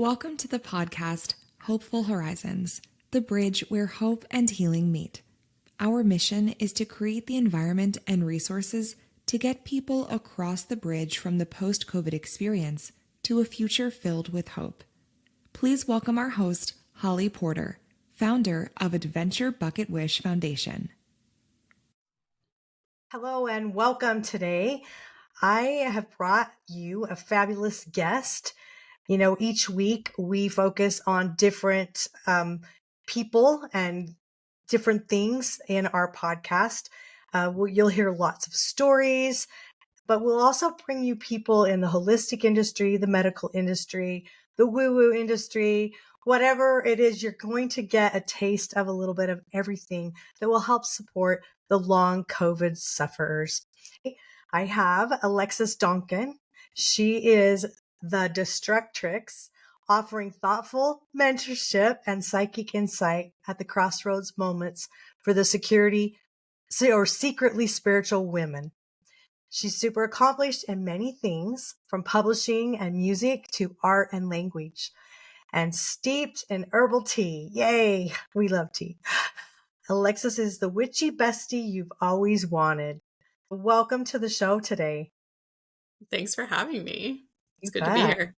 Welcome to the podcast, Hopeful Horizons, the bridge where hope and healing meet. Our mission is to create the environment and resources to get people across the bridge from the post-COVID experience to a future filled with hope. Please welcome our host, Holly Porter, founder of Adventure Bucket Wish Foundation. Hello and welcome today. I have brought you a fabulous guest. Each week we focus on different people and different things in our podcast. You'll hear lots of stories, but we'll also bring you people in the holistic industry, the medical industry, the woo-woo industry, whatever it is. You're going to get a taste of a little bit of everything that will help support the long COVID sufferers. I have Alexis Donkin. She is the Destructrix, offering thoughtful mentorship and psychic insight at the crossroads moments for the secretly spiritual women. She's super accomplished in many things, from publishing and music to art and language, and steeped in herbal tea. Yay, we love tea. Alexis is the witchy bestie you've always wanted. Welcome to the show today. Thanks for having me. It's good bet. to be here.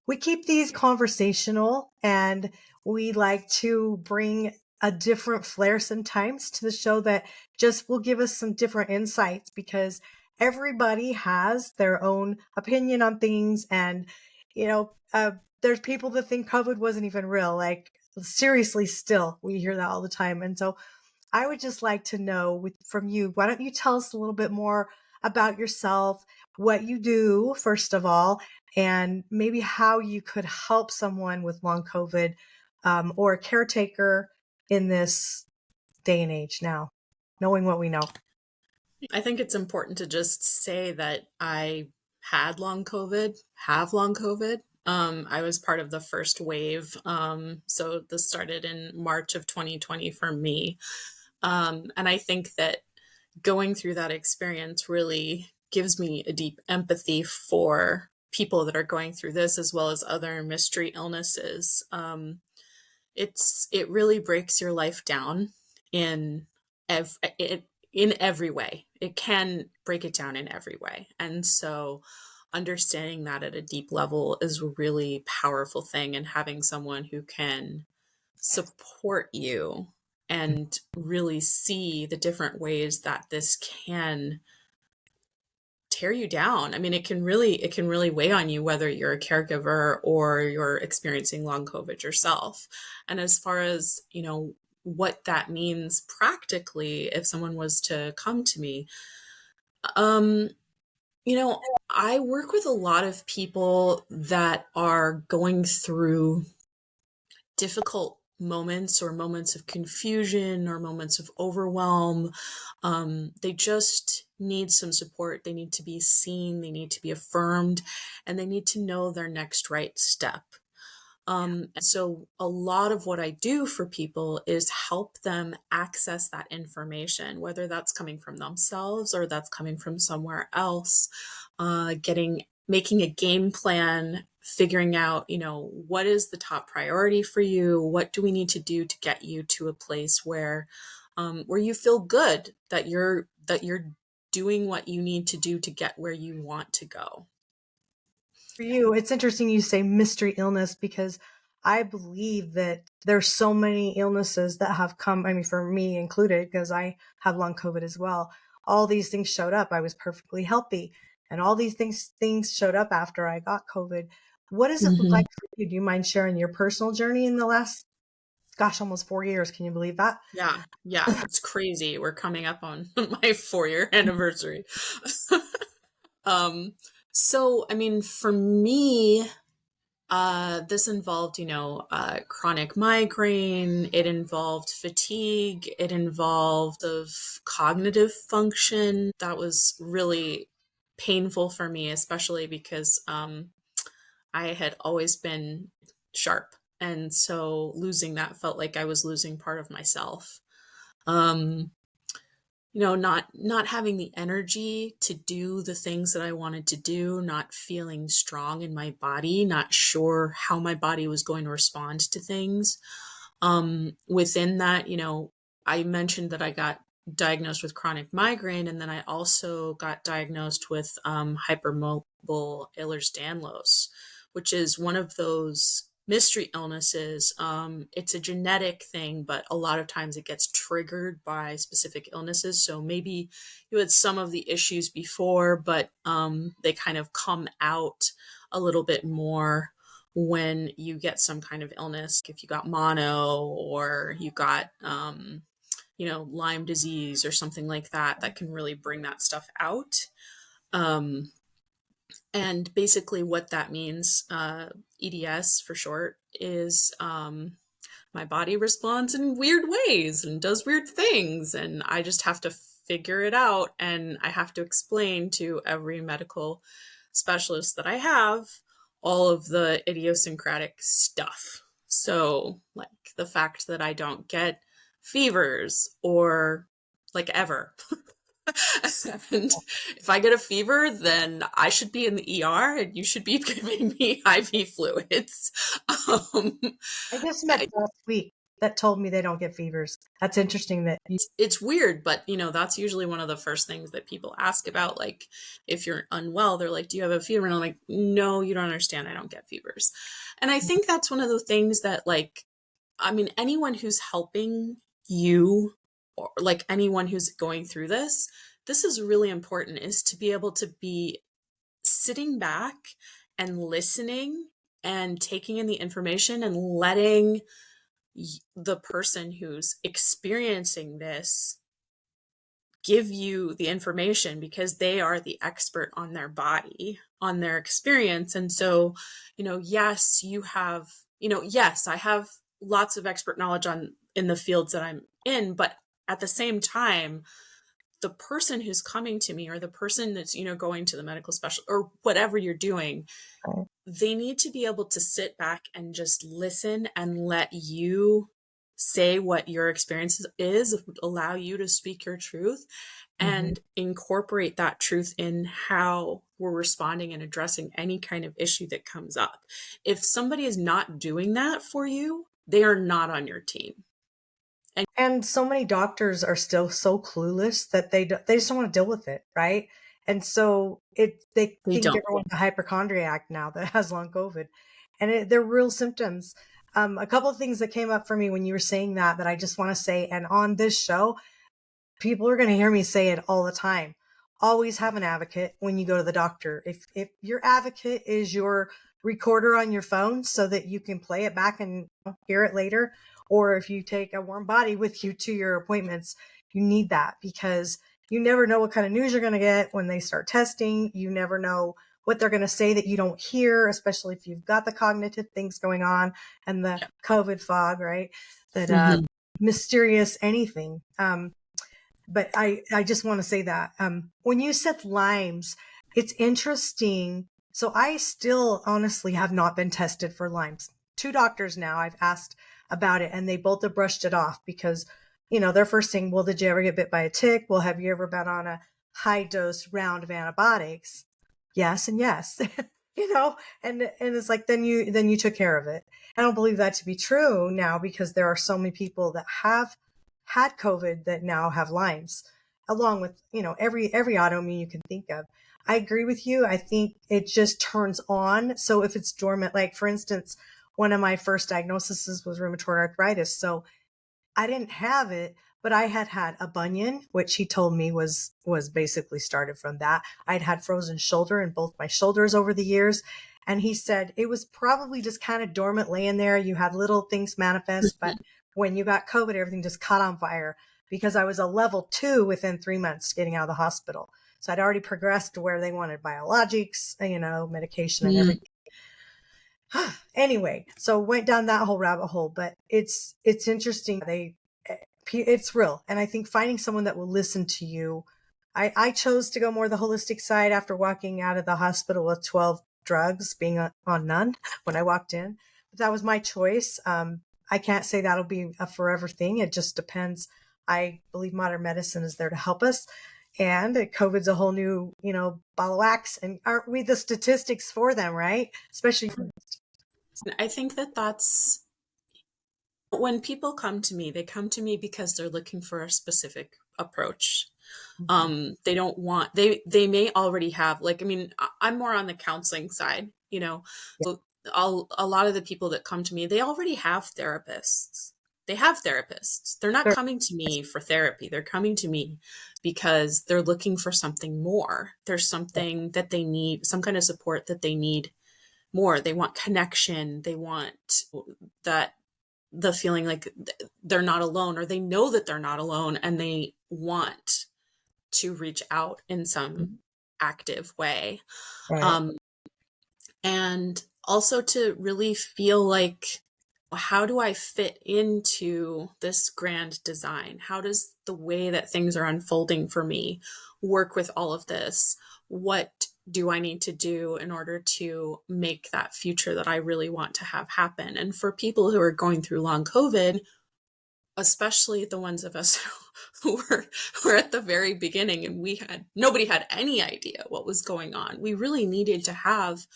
We keep these conversational, and we like to bring a different flair sometimes to the show that just will give us some different insights, because everybody has their own opinion on things. And, there's people that think COVID wasn't even real. Like, seriously, still, we hear that all the time. And so I would just like to know from you, why don't you tell us a little bit more about yourself, what you do, first of all, and maybe how you could help someone with long COVID or a caretaker in this day and age now, knowing what we know. I think it's important to just say that I had long COVID, have long COVID. I was part of the first wave. So this started in March of 2020 for me. And I think that going through that experience really gives me a deep empathy for people that are going through this, as well as other mystery illnesses. It really breaks your life down in every way. It can break it down in every way. And so understanding that at a deep level is a really powerful thing, and having someone who can support you and really see the different ways that this can tear you down. I mean, it can really weigh on you, whether you're a caregiver or you're experiencing long COVID yourself. And as far as, what that means practically, if someone was to come to me, I work with a lot of people that are going through difficult moments, or moments of confusion, or moments of overwhelm. They just need some support. They need to be seen, they need to be affirmed, and they need to know their next right step. And so a lot of what I do for people is help them access that information, whether that's coming from themselves or that's coming from somewhere else, making a game plan, figuring out, what is the top priority for you? What do we need to do to get you to a place where you feel good that you're doing what you need to do to get where you want to go? For you, it's interesting you say mystery illness, because I believe that there's so many illnesses that have come, I mean, for me included, because I have long COVID as well. All these things showed up. I was perfectly healthy, and all these things showed up after I got COVID. What does it look like for you? Do you mind sharing your personal journey in the last, almost 4 years? Can you believe that? Yeah, it's crazy. We're coming up on my 4-year anniversary. So, I mean, for me, this involved, chronic migraine. It involved fatigue. It involved of cognitive function. That was really painful for me, especially because I had always been sharp. And so losing that felt like I was losing part of myself. not having the energy to do the things that I wanted to do, not feeling strong in my body, not sure how my body was going to respond to things. Within that, I mentioned that I got diagnosed with chronic migraine, and then I also got diagnosed with hypermobile Ehlers-Danlos, which is one of those mystery illnesses. It's a genetic thing, but a lot of times it gets triggered by specific illnesses. So maybe you had some of the issues before, but they kind of come out a little bit more when you get some kind of illness. If you got mono, or you got Lyme disease or something like that, that can really bring that stuff out. And basically what that means, EDS for short, is my body responds in weird ways and does weird things, and I just have to figure it out, and I have to explain to every medical specialist that I have all of the idiosyncratic stuff. So, like the fact that I don't get fevers or like ever. And if I get a fever, then I should be in the ER and you should be giving me IV fluids. I just met last week that told me they don't get fevers. That's interesting that it's weird, but that's usually one of the first things that people ask about. Like, if you're unwell, they're like, do you have a fever? And I'm like, no, you don't understand. I don't get fevers. And I think that's one of the things that, like, I mean, anyone who's helping you, or like anyone who's going through this is really important, is to be able to be sitting back and listening and taking in the information and letting the person who's experiencing this give you the information, because they are the expert on their body, on their experience. And so, yes, yes, I have lots of expert knowledge in the fields that I'm in, but at the same time, the person who's coming to me, or the person that's, going to the medical specialist, or whatever you're doing, they need to be able to sit back and just listen and let you say what your experience is, allow you to speak your truth, and incorporate that truth in how we're responding and addressing any kind of issue that comes up. If somebody is not doing that for you, they are not on your team. And so many doctors are still so clueless that they just don't want to deal with it, right? And so they think everyone's a hypochondriac now that has long COVID, and they're real symptoms. A couple of things that came up for me when you were saying that I just want to say, and on this show, people are going to hear me say it all the time. Always have an advocate when you go to the doctor. If your advocate is your recorder on your phone so that you can play it back and hear it later, or if you take a warm body with you to your appointments, you need that, because you never know what kind of news you're going to get when they start testing. You never know what they're going to say that you don't hear, especially if you've got the cognitive things going on and the COVID fog, right? That mysterious anything. But I just want to say that when you said Lyme's, it's interesting. So I still honestly have not been tested for Lyme's. 2 doctors now I've asked about it, and they both have brushed it off because, their first thing, well, did you ever get bit by a tick? Well, have you ever been on a high dose round of antibiotics? Yes and yes. And it's like, then you took care of it. I don't believe that to be true now, because there are so many people that have had COVID that now have Lyme's, along with, every autoimmune you can think of. I agree with you. I think it just turns on. So if it's dormant, like for instance, one of my first diagnoses was rheumatoid arthritis. So I didn't have it, but I had a bunion, which he told me was basically started from that. I'd had frozen shoulder in both my shoulders over the years. And he said it was probably just kind of dormant laying there. You had little things manifest, but when you got COVID, everything just caught on fire, because I was a level 2 within 3 months getting out of the hospital. So I'd already progressed to where they wanted biologics, medication and everything. Anyway, so went down that whole rabbit hole, but it's interesting. It's real. And I think finding someone that will listen to you, I chose to go more the holistic side after walking out of the hospital with 12 drugs, being on none when I walked in. But that was my choice. I can't say that'll be a forever thing. It just depends I believe modern medicine is there to help us. And COVID's a whole new, ball of wax. And aren't we the statistics for them, right? Especially. I think that that's when people come to me, they come to me because they're looking for a specific approach. They don't want, they may already have, like, I mean, I'm more on the counseling side, so a lot of the people that come to me, they already have therapists. They have therapists. They're not Sure. coming to me for therapy. They're coming to me because they're looking for something more. There's something that they need, some kind of support that they need more. They want connection. They want that, the feeling like they're not alone, or they know that they're not alone, and they want to reach out in some active way. Right. And also to really feel like, how do I fit into this grand design? How does the way that things are unfolding for me work with all of this? What do I need to do in order to make that future that I really want to have happen? And for people who are going through long COVID, especially the ones of us who were at the very beginning, and nobody had any idea what was going on. We really needed to have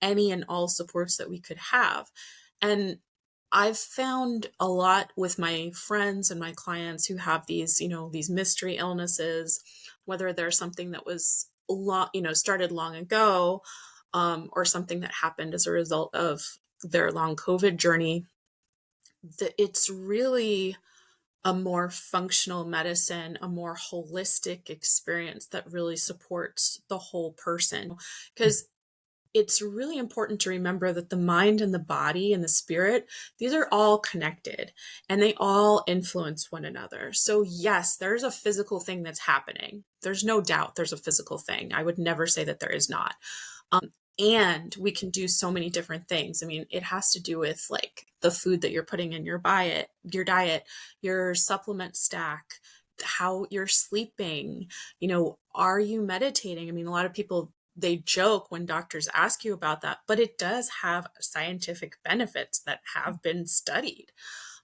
any and all supports that we could have. And I've found a lot with my friends and my clients who have these, these mystery illnesses, whether there's something that was started long ago, or something that happened as a result of their long COVID journey, that it's really a more functional medicine, a more holistic experience that really supports the whole person. Because it's really important to remember that the mind and the body and the spirit, these are all connected and they all influence one another. So yes, there's a physical thing that's happening. There's no doubt there's a physical thing. I would never say that there is not. And we can do so many different things. I mean, it has to do with like the food that you're putting in your diet, your supplement stack, how you're sleeping, are you meditating? I mean, a lot of people, they joke when doctors ask you about that, but it does have scientific benefits that have been studied.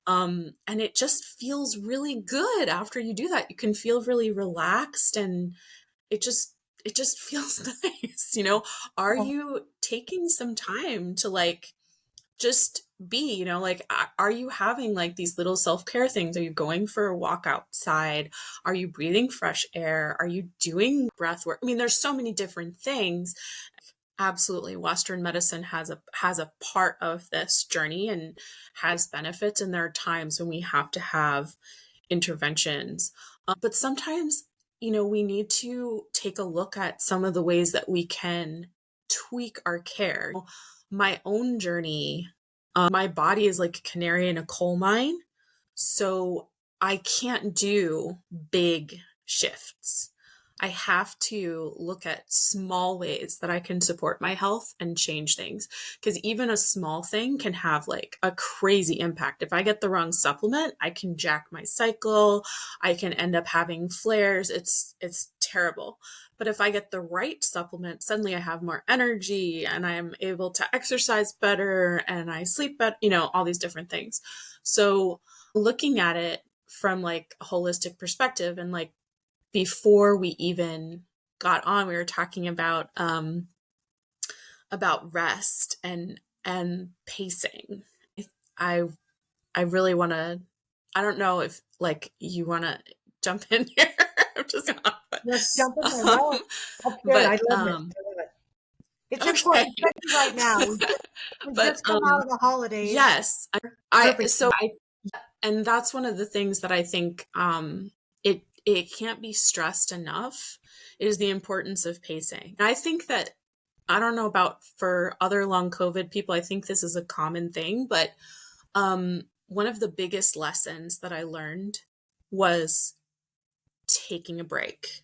And it just feels really good after you do that. You can feel really relaxed, and it just feels nice. Are you taking some time to like just be, like, are you having like these little self-care things? Are you going for a walk outside? Are you breathing fresh air? Are you doing breath work? I mean, there's so many different things. Absolutely. Western medicine has a part of this journey and has benefits, and there are times when we have to have interventions. But sometimes, we need to take a look at some of the ways that we can tweak our care. My own journey, my body is like a canary in a coal mine. So I can't do big shifts. I have to look at small ways that I can support my health and change things. Because even a small thing can have like a crazy impact. If I get the wrong supplement, I can jack my cycle. I can end up having flares. It's terrible. But if I get the right supplement, suddenly I have more energy and I'm able to exercise better and I sleep better, all these different things. So looking at it from like a holistic perspective, and like before we even got on, we were talking about rest and pacing. I I really want to. I don't know if like you want to jump in here. I'm just gonna, Let's jump in there. No, that's good. I but love it. I love it. It's okay. important, especially right now. We But just come out of the holidays. yes, I Perfect. so I and that's one of the things that I think it can't be stressed enough, is the importance of pacing. And I think that, I don't know about for other long COVID people, I think this is a common thing, but one of the biggest lessons that I learned was taking a break.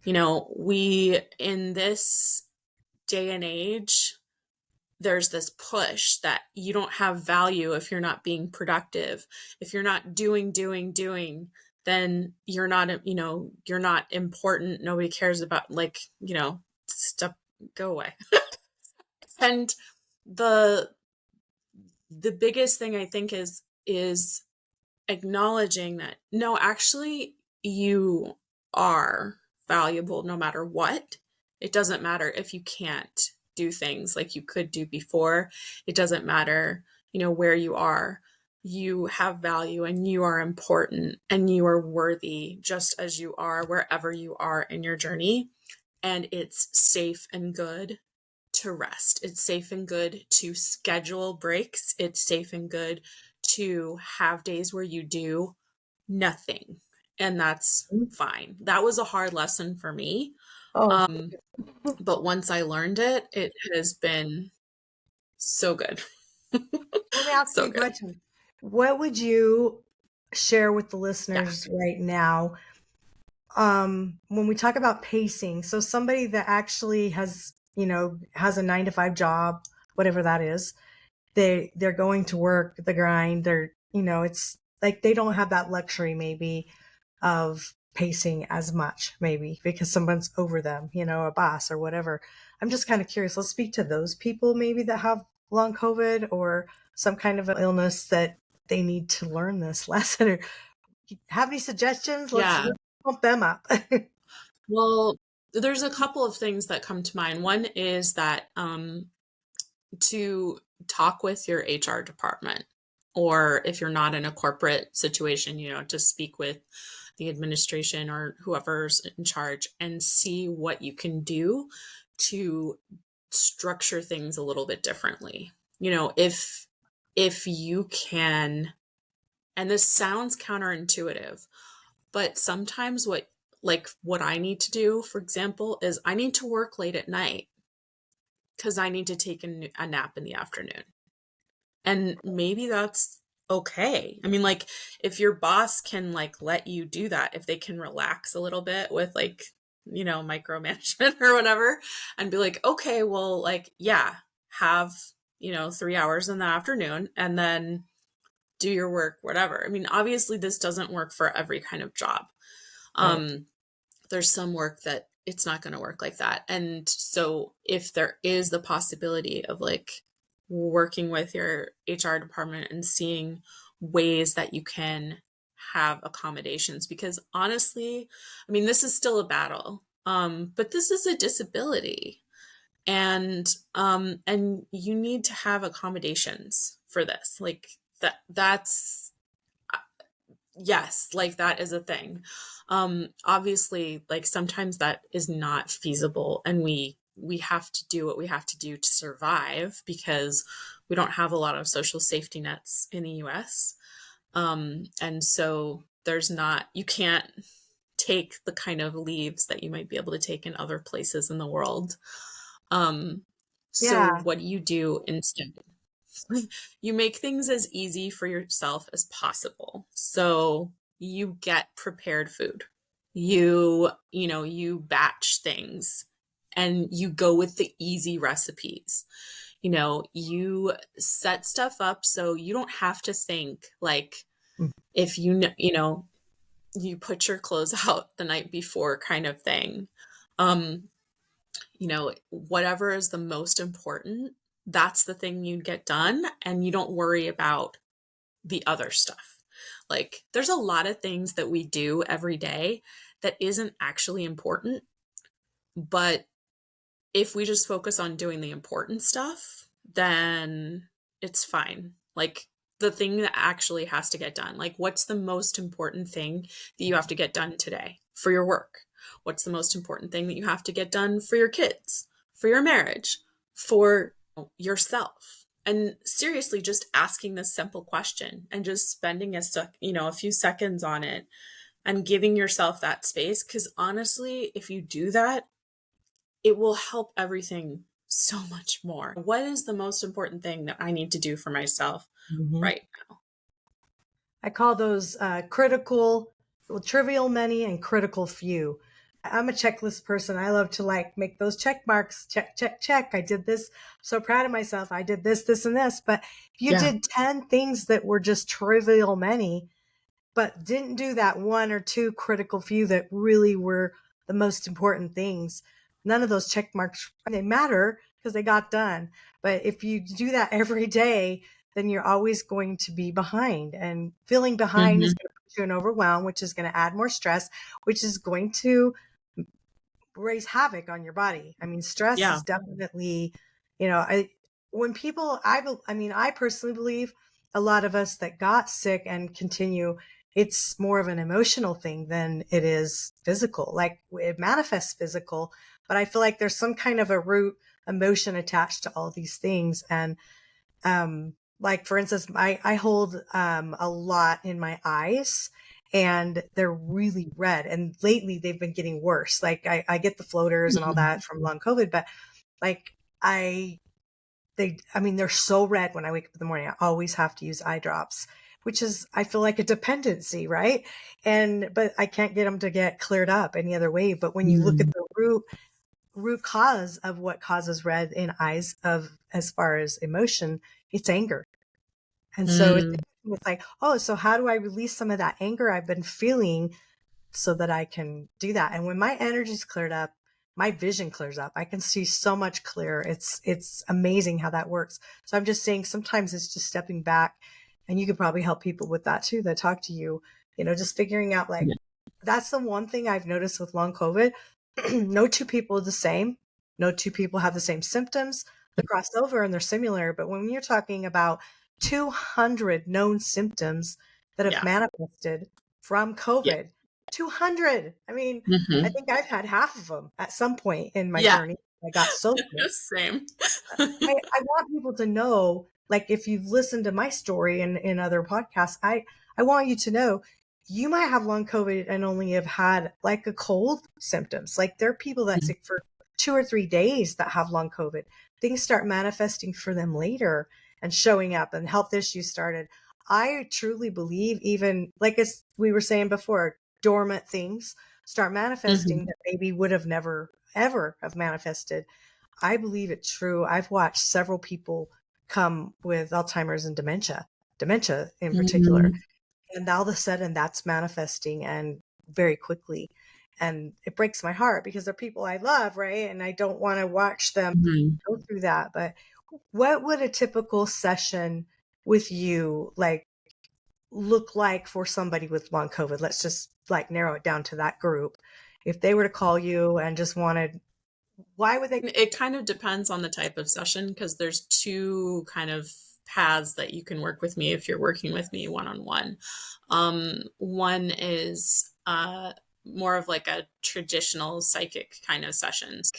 We, in this day and age, there's this push that you don't have value if you're not being productive. If you're not doing, then you're not, you're not important. Nobody cares about, like, stuff, go away. And the biggest thing I think is acknowledging that, no, actually, you are valuable no matter what. It doesn't matter if you can't do things like you could do before. It doesn't matter, where you are. You have value and you are important and you are worthy just as you are wherever you are in your journey. And it's safe and good to rest. It's safe and good to schedule breaks. It's safe and good to have days where you do nothing. And that's fine. That was a hard lesson for me. Oh, But once I learned it, it has been so good. let me ask you So a good. question. What would you share with the Yeah. listeners right now when we talk about pacing? So somebody that actually has a 9 to 5 job, whatever that is, they're going to work, the grind, it's like they don't have that luxury maybe of pacing as much, maybe because someone's over them, a boss or whatever. I'm just kind of curious. Let's speak to those people maybe that have long COVID or some kind of illness that they need to learn this lesson. Or have any suggestions? Let's Yeah. pump them up. Well, there's a couple of things that come to mind. One is that to talk with your HR department, or if you're not in a corporate situation, to speak with the administration or whoever's in charge and see what you can do to structure things a little bit differently. If you can, and this sounds counterintuitive, but sometimes what I need to do, for example, is I need to work late at night because I need to take a nap in the afternoon. And maybe that's okay. I mean, like, if your boss can let you do that, if they can relax a little bit with micromanagement or whatever, and be like, okay, well, yeah, have 3 hours in the afternoon and then do your work, whatever. I mean, obviously this doesn't work for every kind of job. Right. There's some work that it's not going to work like that. And so if there is the possibility of working with your HR department and seeing ways that you can have accommodations, because honestly, I mean, this is still a battle. But this is a disability, and you need to have accommodations for this. That's yes, that is a thing. Obviously, sometimes that is not feasible, and we have to do what we have to do to survive because we don't have a lot of social safety nets in the US. And so you can't take the kind of leaves that you might be able to take in other places in the world. So Yeah. what do you do instead? You make things as easy for yourself as possible. So you get prepared food. You batch things and you go with the easy recipes. You set stuff up so you don't have to think if you put your clothes out the night before kind of thing. Whatever is the most important, that's the thing you get done, and you don't worry about the other stuff. There's a lot of things that we do every day that isn't actually important, but if we just focus on doing the important stuff, then it's fine. The thing that actually has to get done, what's the most important thing that you have to get done today for your work? What's the most important thing that you have to get done for your kids, for your marriage, for yourself? And seriously, just asking this simple question and just spending a few seconds on it and giving yourself that space. Because honestly, if you do that, it will help everything so much more. What is the most important thing that I need to do for myself right now? I call those trivial many and critical few. I'm a checklist person. I love to make those check marks. Check, check, check. I did this. So proud of myself. I did this, this, and this. But if you did 10 things that were just trivial many, but didn't do that one or two critical few that really were the most important things, none of those check marks, they matter because they got done. But if you do that every day, then you're always going to be behind, and feeling behind is Mhm. going to put you in overwhelm, which is going to add more stress, which is going to raise havoc on your body. I mean, stress Yeah. is definitely, when people, I mean, I personally believe a lot of us that got sick and continue, it's more of an emotional thing than it is physical. Like it manifests physical, but I feel like there's some kind of a root emotion attached to all these things. And like for instance, I hold a lot in my eyes, and they're really red, and lately they've been getting worse. Like I get the floaters and all Mhm. that from long COVID, but like I mean, they're so red when I wake up in the morning. I always have to use eye drops, which is, I feel like a dependency, right? But I can't get them to get cleared up any other way. But when you look at Mm. the root cause of what causes red in eyes of, as far as emotion, it's anger. And so Mm. it's like, oh, so how do I release some of that anger I've been feeling so that I can do that? And when my energy's cleared up, my vision clears up. I can see so much clearer. It's amazing how that works. So I'm just saying sometimes it's just stepping back, and you could probably help people with that too that talk to you, just figuring out like, Yeah. that's the one thing I've noticed with long COVID. No two people are the same. No two people have the same symptoms. They're crossed over and they're similar. But when you're talking about 200 known symptoms that have Yeah. manifested from Yeah. COVID, 200. I mean, I Mhm. think I've had half of them at some point in my Yeah. journey. I got so sick. Same. I want people to know, like, if you've listened to my story in other podcasts, I want you to know you might have long COVID and only have had like a cold symptoms. Like there are people that sick for 2 or 3 days that have long COVID. Things start manifesting for them later and showing up, and health issues started. I truly believe, even like as we were saying before, dormant things start Mhm. manifesting that maybe would have never ever have manifested. I believe it's true. I've watched several people come with Alzheimer's and dementia in particular. Mhm. And all of a sudden that's manifesting, and very quickly. And it breaks my heart because they're people I love, right? And I don't want to watch them Mhm. go through that. But what would a typical session with you like look like for somebody with long COVID? Let's just like narrow it down to that group. If they were to call you and just wanted, why would they? It kind of depends on the type of session because there's two kind of paths that you can work with me if you're working with me one on one. One is more of like a traditional psychic kind of sessions.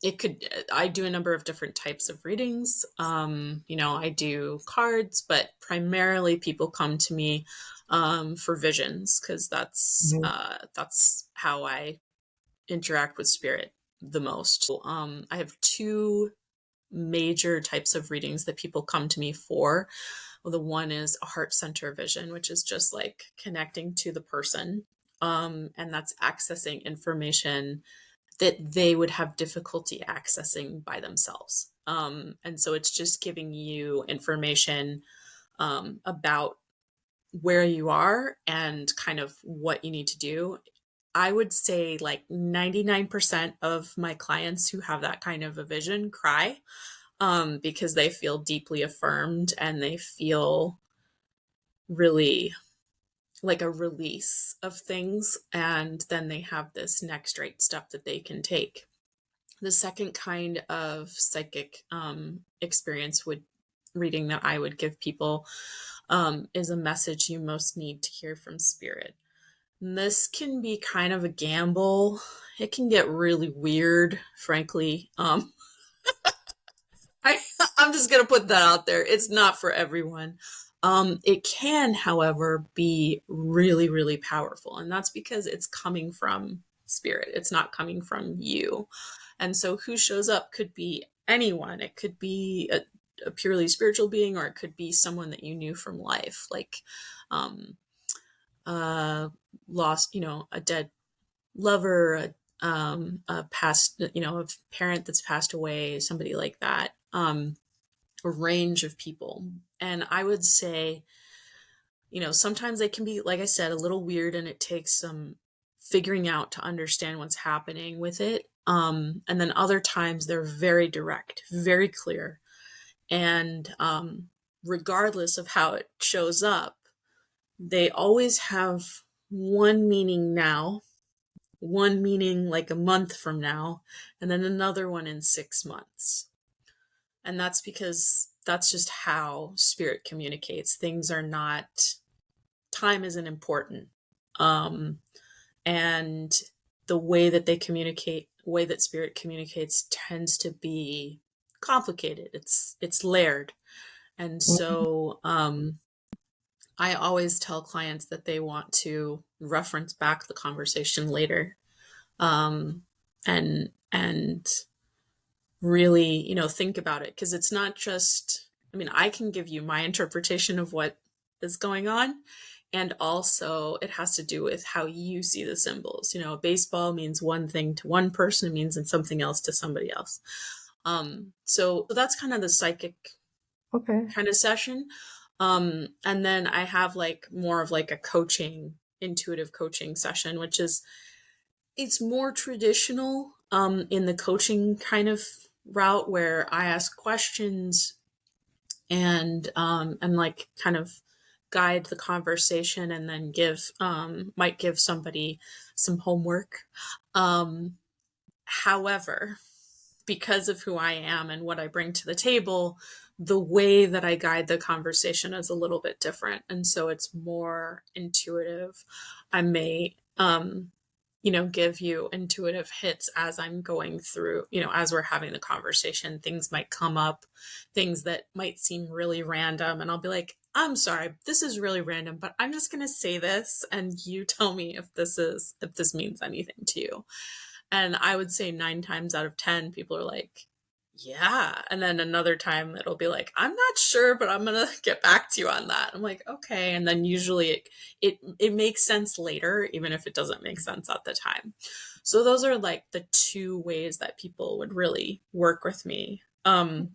It could, I do a number of different types of readings. I do cards, but primarily people come to me for visions because Mhm. that's how I interact with spirit the most. I have two major types of readings that people come to me for. Well, the one is a heart center vision, which is just like connecting to the person. And that's accessing information that they would have difficulty accessing by themselves. And so it's just giving you information about where you are and kind of what you need to do. I would say like 99% of my clients who have that kind of a vision cry because they feel deeply affirmed and they feel really like a release of things. And then they have this next right step that they can take. The second kind of psychic experience would reading that I would give people is a message you most need to hear from spirit. And this can be kind of a gamble. It can get really weird, frankly. I, I'm just going to put that out there. It's not for everyone. It can, however, be really, really powerful. And that's because it's coming from spirit. It's not coming from you. And so who shows up could be anyone. It could be a purely spiritual being, or it could be someone that you knew from life, like um, lost, a dead lover, a past, a parent that's passed away, somebody like that. A range of people. And I would say, sometimes they can be, like I said, a little weird and it takes some figuring out to understand what's happening with it. And then other times they're very direct, very clear. And regardless of how it shows up, they always have one meaning now, one meaning like a month from now, and then another one in 6 months. And that's because that's just how spirit communicates. Things are not, time isn't important. And the way that they communicate, way that spirit communicates tends to be complicated. It's layered. And so I always tell clients that they want to reference back the conversation later, and really, think about it, because it's not just, I can give you my interpretation of what is going on, and also it has to do with how you see the symbols. Baseball means one thing to one person, it means something else to somebody else. So that's kind of the psychic kind of session. And then I have more of a coaching, intuitive coaching session, which is, it's more traditional in the coaching kind of route, where I ask questions and kind of guide the conversation, and then might give somebody some homework. However, because of who I am and what I bring to the table, the way that I guide the conversation is a little bit different. And so it's more intuitive. I may, give you intuitive hits as I'm going through, as we're having the conversation. Things might come up, things that might seem really random. And I'll be like, I'm sorry, this is really random, but I'm just going to say this, and you tell me if this means anything to you. And I would say 9 times out of 10, people are like, yeah. And then another time it'll be like, I'm not sure, but I'm going to get back to you on that. I'm like, okay. And then usually it makes sense later, even if it doesn't make sense at the time. So those are the 2 ways that people would really work with me. And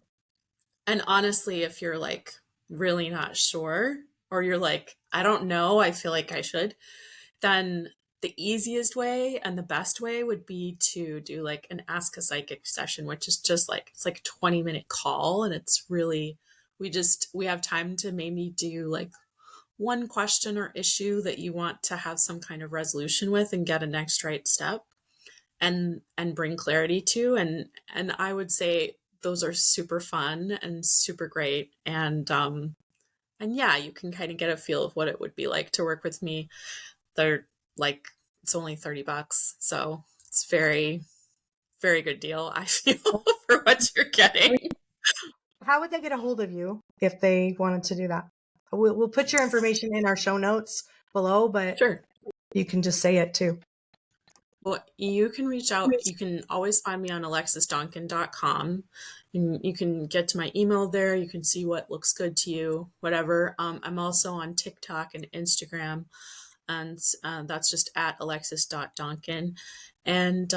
honestly, if you're really not sure, or you're I don't know, I feel like I should, then the easiest way and the best way would be to do an Ask a Psychic session, which is just it's a 20-minute call. And it's really, we have time to maybe do one question or issue that you want to have some kind of resolution with, and get a next right step and bring clarity to. And I would say those are super fun and super great. And yeah, you can kind of get a feel of what it would be like to work with me. They're it's only $30, so it's very, very good deal, I feel, for what you're getting. How would they get a hold of you if they wanted to do that? We'll put your information in our show notes below, but Sure. You can just say it too. Well, you can reach out. You can always find me on alexisdonkin.com. You can get to my email there. You can see what looks good to you, whatever. I'm also on TikTok and Instagram, and that's just at alexis.donkin. And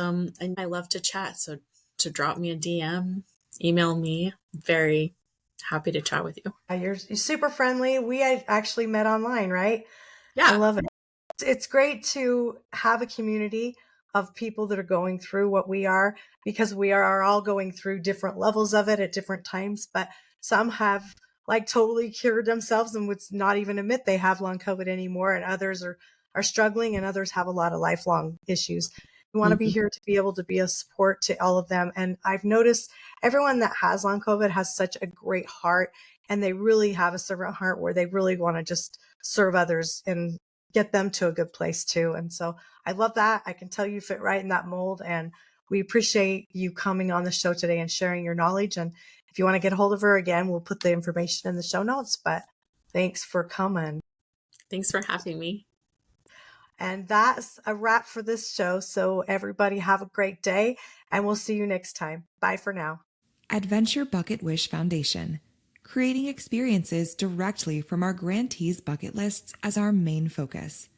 I love to chat. So to drop me a DM, email me. Very happy to chat with you. You're super friendly. We actually met online, right? Yeah. I love it. It's great to have a community of people that are going through what we are, because we are all going through different levels of it at different times. But some have totally cured themselves and would not even admit they have long COVID anymore. And others are struggling, and others have a lot of lifelong issues. We want to be here to be able to be a support to all of them. And I've noticed everyone that has long COVID has such a great heart, and they really have a servant heart where they really want to just serve others and get them to a good place too. And so I love that. I can tell you fit right in that mold, and we appreciate you coming on the show today and sharing your knowledge. And if you want to get a hold of her again, we'll put the information in the show notes, but thanks for coming. Thanks for having me. And that's a wrap for this show. So everybody have a great day, and we'll see you next time. Bye for now. Adventure Bucket Wish Foundation, creating experiences directly from our grantees' bucket lists as our main focus.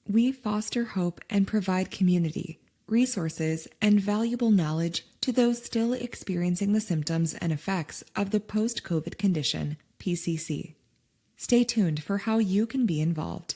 We foster hope and provide community, resources, and valuable knowledge to those still experiencing the symptoms and effects of the post-COVID condition, PCC. Stay tuned for how you can be involved.